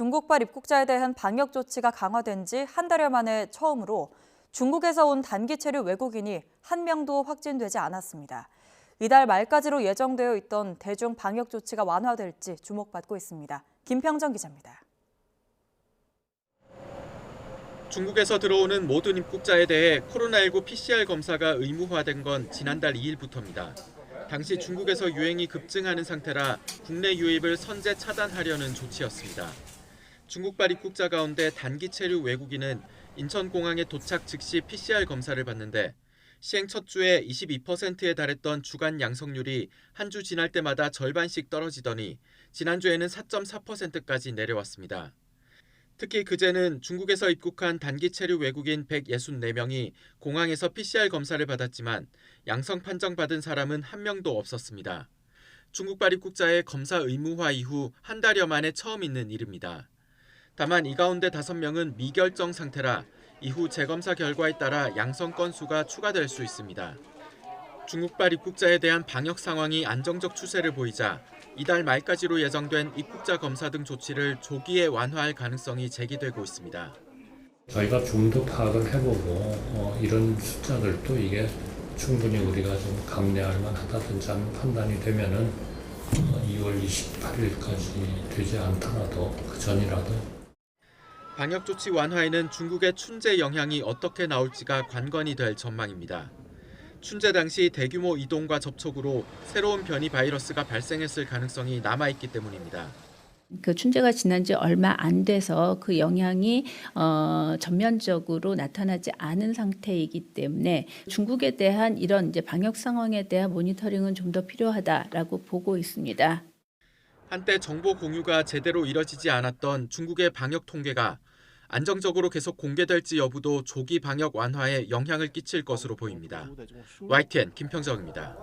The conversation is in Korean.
중국발 입국자에 대한 방역 조치가 강화된 지 한 달여 만에 처음으로 중국에서 온 단기 체류 외국인이 한 명도 확진되지 않았습니다. 이달 말까지로 예정되어 있던 대중 방역 조치가 완화될지 주목받고 있습니다. 김평정 기자입니다. 중국에서 들어오는 모든 입국자에 대해 코로나19 PCR 검사가 의무화된 건 지난달 2일부터입니다. 당시 중국에서 유행이 급증하는 상태라 국내 유입을 선제 차단하려는 조치였습니다. 중국발 입국자 가운데 단기 체류 외국인은 인천공항에 도착 즉시 PCR 검사를 받는데 시행 첫 주에 22%에 달했던 주간 양성률이 한 주 지날 때마다 절반씩 떨어지더니 지난주에는 4.4%까지 내려왔습니다. 특히 그제는 중국에서 입국한 단기 체류 외국인 164명이 공항에서 PCR 검사를 받았지만 양성 판정받은 사람은 한 명도 없었습니다. 중국발 입국자의 검사 의무화 이후 한 달여 만에 처음 있는 일입니다. 다만 이 가운데 5명은 미결정 상태라 이후 재검사 결과에 따라 양성 건수가 추가될 수 있습니다. 중국발 입국자에 대한 방역 상황이 안정적 추세를 보이자 이달 말까지로 예정된 입국자 검사 등 조치를 조기에 완화할 가능성이 제기되고 있습니다. 저희가 좀 더 파악을 해보고 이런 숫자들도 이게 충분히 우리가 좀 감내할 만하다든지 하는 판단이 되면은 2월 28일까지 되지 않더라도 그 전이라도 방역 조치 완화에는 중국의 춘제 영향이 어떻게 나올지가 관건이 될 전망입니다. 춘제 당시 대규모 이동과 접촉으로 새로운 변이 바이러스가 발생했을 가능성이 남아있기 때문입니다. 그 춘제가 지난 지 얼마 안 돼서 그 영향이 전면적으로 나타나지 않은 상태이기 때문에 중국에 대한 이런 이제 방역 상황에 대한 모니터링은 좀 더 필요하다라고 보고 있습니다. 한때 정보 공유가 제대로 이뤄지지 않았던 중국의 방역 통계가 안정적으로 계속 공개될지 여부도 조기 방역 완화에 영향을 끼칠 것으로 보입니다. YTN 김평정입니다.